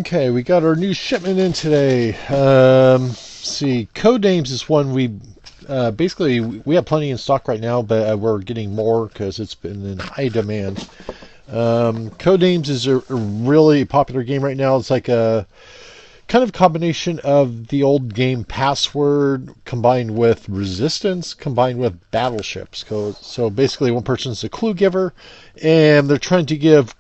Okay, we got our new shipment in today. See, Codenames is one basically we have plenty in stock right now, but we're getting more because it's been in high demand. Codenames is a really popular game right now. It's like a kind of combination of the old game Password combined with Resistance combined with battleships. So basically, one person's the clue giver, and they're trying to give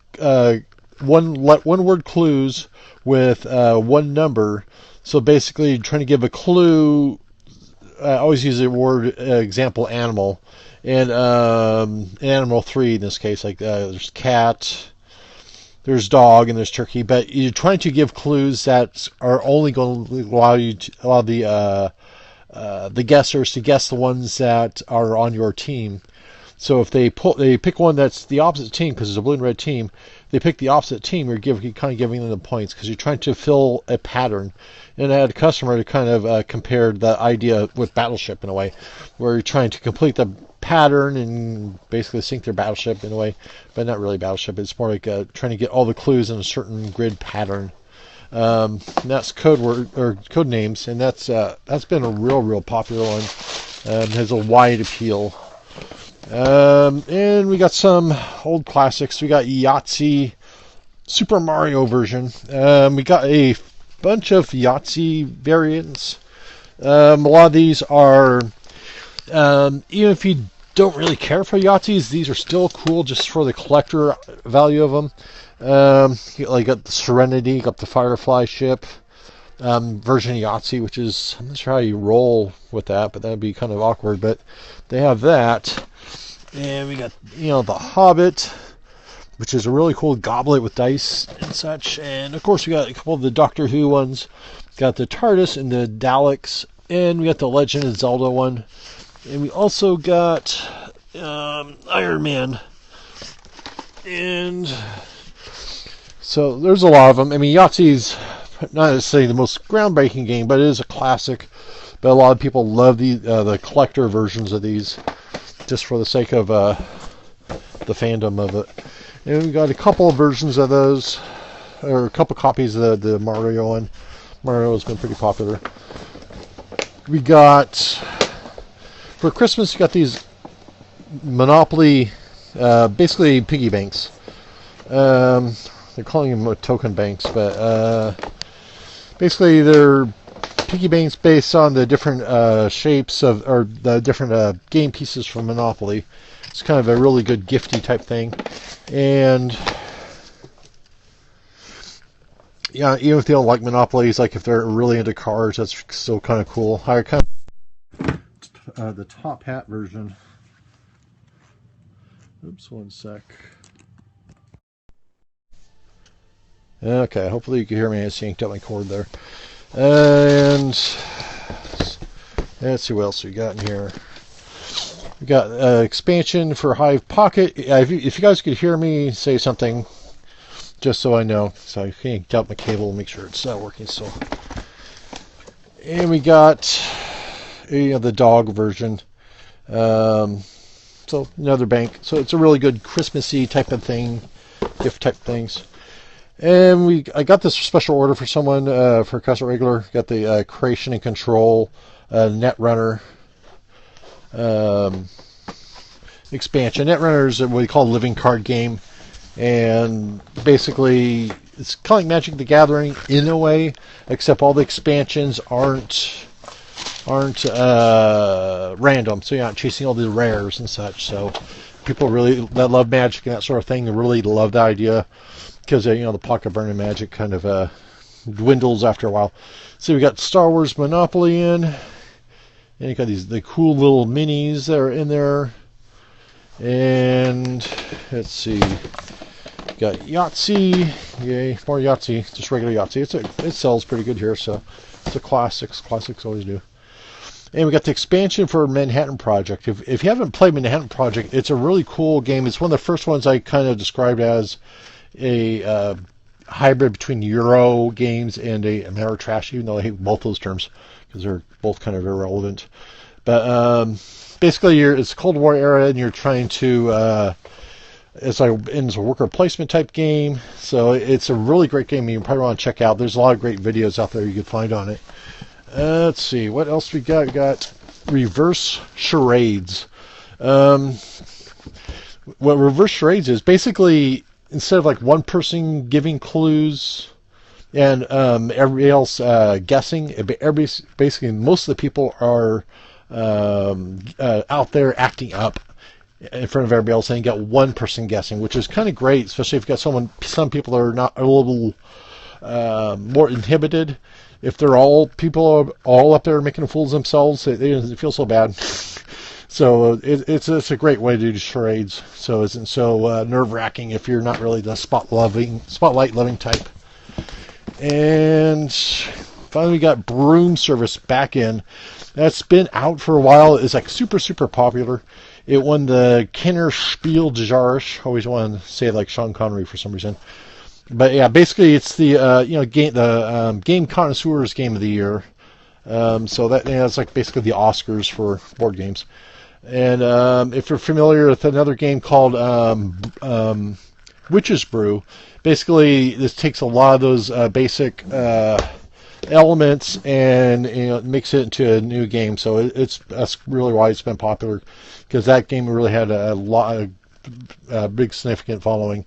one word clues with one number. So basically, trying to give a clue. I always use the word example animal, and animal 3 in this case. Like there's cat, there's dog, and there's turkey. But you're trying to give clues that are only going to allow the guessers to guess the ones that are on your team. So if they pick one that's the opposite team, because it's a blue and red team, they pick the opposite team. You're kind of giving them the points because you're trying to fill a pattern. And I had a customer to kind of compare the idea with Battleship in a way, where you're trying to complete the pattern and basically sink their battleship in a way, but not really Battleship. It's more like trying to get all the clues in a certain grid pattern. And that's Codenames, and that's been a real popular one. Has a wide appeal. And we got some old classics. We got Yahtzee, Super Mario version. We got a bunch of Yahtzee variants. A lot of these are, even if you don't really care for Yahtzees, these are still cool just for the collector value of them. You got the Serenity, you got the Firefly ship. Version of Yahtzee, which is, I'm not sure how you roll with that, but that would be kind of awkward. But they have that. And we got, the Hobbit, which is a really cool goblet with dice and such. And of course, we got a couple of the Doctor Who ones. Got the TARDIS and the Daleks. And we got the Legend of Zelda one. And we also got Iron Man. And so there's a lot of them. I mean, Yahtzee's not necessarily the most groundbreaking game, but it is a classic. But a lot of people love the collector versions of these, just for the sake of the fandom of it. And we got a couple of versions of those, or a couple copies of the Mario one. Mario has been pretty popular. We got, for Christmas, you got these Monopoly, basically piggy banks. They're calling them token banks, but basically they're piggy banks based on the different shapes or the different game pieces from Monopoly. It's kind of a really good gifty type thing. And yeah, even if they don't like Monopolies, like if they're really into cars, that's still kind of cool. I kind of the top hat version. Oops, one sec. Okay, hopefully you can hear me. I just yanked out my cord there. And let's see what else we got in here. We got expansion for Hive Pocket. If you guys could hear me say something, just so I know. So I can yanked out my cable and make sure it's working still. And we got the dog version. So another bank. So it's a really good Christmassy type of thing, gift type things. And I got this special order for someone, for a customer regular. Got the Creation and Control Netrunner expansion. Netrunner is what we call a living card game, and basically it's kind of like Magic the Gathering in a way, except all the expansions aren't random, so you're not chasing all the rares and such. So people that love Magic and that sort of thing really love the idea. Because the pocket burning magic kind of dwindles after a while. So we got Star Wars Monopoly in, and you got the cool little minis that are in there. And let's see, got Yahtzee, yay, more Yahtzee, just regular Yahtzee. It sells pretty good here, so it's a classics. Classics always do. And we got the expansion for Manhattan Project. If you haven't played Manhattan Project, it's a really cool game. It's one of the first ones I kind of described as a hybrid between Euro games and a Ameritrash, even though I hate both those terms because they're both kind of irrelevant. But basically, it's Cold War era, and you're trying to It's a worker placement type game, so it's a really great game you probably want to check out. There's a lot of great videos out there you can find on it. Let's see, what else we got? We got reverse charades. What reverse charades is, basically, instead of like one person giving clues and everybody else guessing, basically most of the people are out there acting up in front of everybody else, and you got one person guessing, which is kind of great, especially if you've got some people that are not a little more inhibited. If people are all up there making fools of themselves, it feels so bad. So it's a great way to do charades. So it isn't so nerve-wracking if you're not really the spotlight loving type. And finally, we got Broom Service back in. That's been out for a while. It's like super popular. It won the Kenner Spiel des Jahres. Always want to say it like Sean Connery for some reason. But yeah, basically it's the game connoisseurs game of the year. So that it's like basically the Oscars for board games. And if you're familiar with another game called Witch's Brew, basically this takes a lot of those basic elements and makes it into a new game. So that's really why it's been popular, because that game really had a big significant following.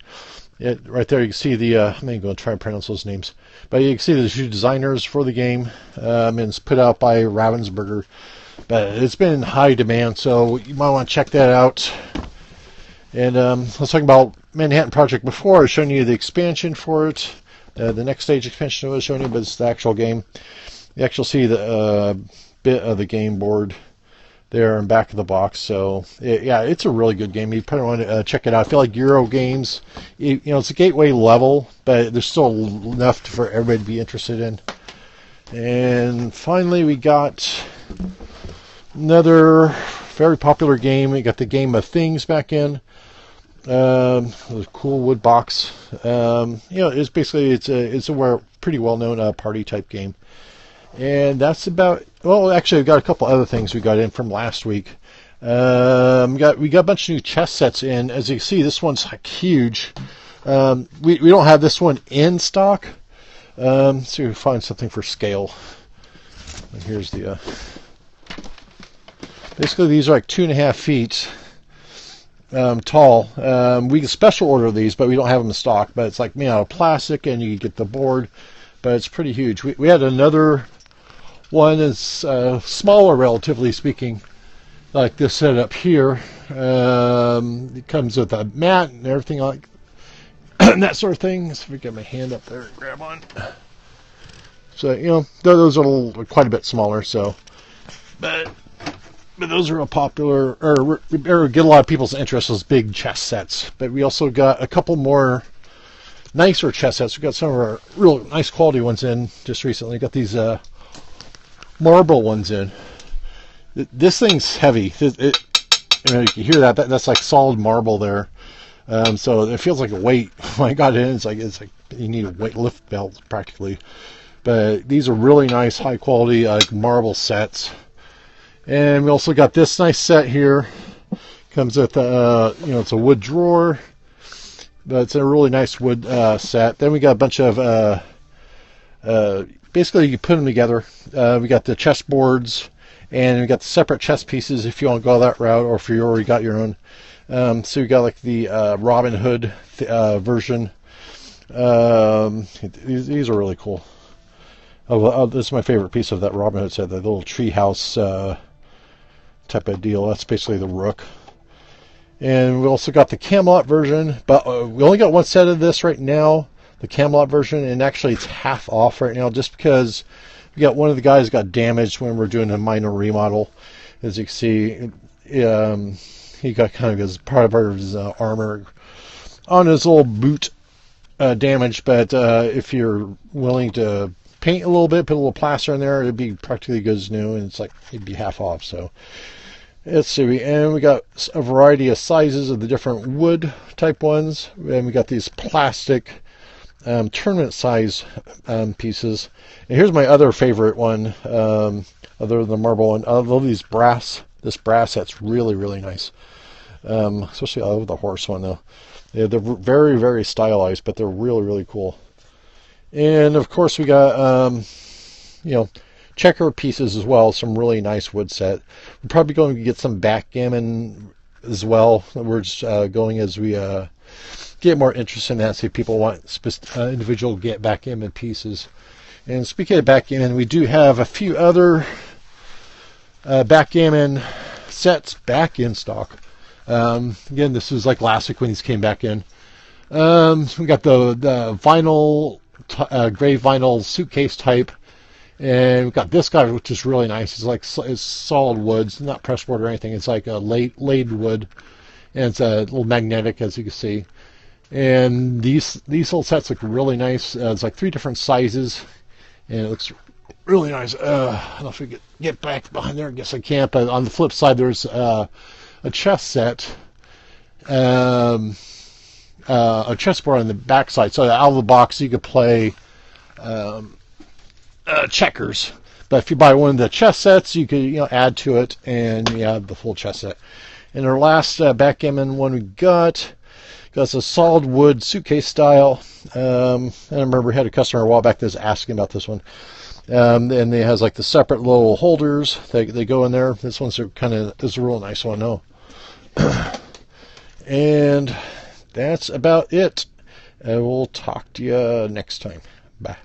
Right there you can see I'm going to try and pronounce those names, but you can see the two designers for the game, and it's put out by Ravensburger. But it's been in high demand, so you might want to check that out. And let's talk about Manhattan Project. Before I was showing you the expansion for it, the next stage expansion I was showing you, but it's the actual game. You actually see the bit of the game board there in back of the box. So yeah, it's a really good game. You probably want to check it out. I feel like Euro games, it's a gateway level, but there's still enough for everybody to be interested in. And finally, we got another very popular game. We got the Game of Things back in. A cool wood box. It's basically it's a pretty well known party type game. And that's about. Well, actually, we've got a couple other things we got in from last week. We got a bunch of new chess sets in. As you can see, this one's like huge. We don't have this one in stock. So we find something for scale. And here's the. Basically, these are like 2.5 feet tall. We can special order these, but we don't have them in stock. But it's like made out of plastic, and you get the board. But it's pretty huge. We had another one that's smaller, relatively speaking, like this setup here. It comes with a mat and everything like that sort of thing. Let's see if I get my hand up there and grab one. So those are quite a bit smaller. So, but those are a popular or get a lot of people's interest. Those big chess sets. But we also got a couple more nicer chess sets. We got some of our real nice quality ones in just recently. Got these marble ones in. This thing's heavy. You can hear that's like solid marble there. So it feels like a weight. When I got in, it's like you need a weight lift belt practically. But these are really nice, high quality marble sets. And we also got this nice set here. Comes with it's a wood drawer, but it's a really nice wood set. Then we got a bunch of basically you put them together. We got the chess boards, and we got the separate chess pieces if you want to go that route, or if you already got your own. So we got like the Robin Hood version. These are really cool. This is my favorite piece of that Robin Hood set, the little treehouse type of deal. That's basically the rook. And we also got the Camelot version, but we only got one set of this right now, the Camelot version, and actually it's half off right now just because we got one of the guys got damaged when we were doing a minor remodel. As you can see, he got kind of his part of his armor on his little boot damaged, but if you're willing to paint a little bit, put a little plaster in there, it'd be practically good as new, and it's like it'd be half off. So let's see, and we got a variety of sizes of the different wood type ones, and we got these plastic tournament size pieces. And here's my other favorite one, other than the marble one. I love these brass. This brass set's really nice, especially I love the horse one though. Yeah, they're very, very stylized, but they're really, really cool. And of course, we got checker pieces as well. Some really nice wood set. We're probably going to get some backgammon as well. We're just going as we get more interest in that. See if people want individual backgammon pieces. And speaking of backgammon, we do have a few other backgammon sets back in stock. Again, this was like last week when these came back in. We got the vinyl, gray vinyl suitcase type, and we got this guy, which is really nice. It's solid wood. It's not pressboard or anything. It's like a laid wood, and it's a little magnetic, as you can see. And these whole sets look really nice. It's like 3 different sizes, and it looks really nice. I don't know if we can get back behind there. I guess I can't. But on the flip side, there's a chess set. A chessboard on the back side, so out of the box you could play checkers. But if you buy one of the chess sets, you could add to it, and you have the full chess set. And our last backgammon one we got a solid wood suitcase style. I remember we had a customer a while back that was asking about this one. And it has like the separate little holders. They go in there. This one's is a real nice one. No. And that's about it. We'll talk to you next time. Bye.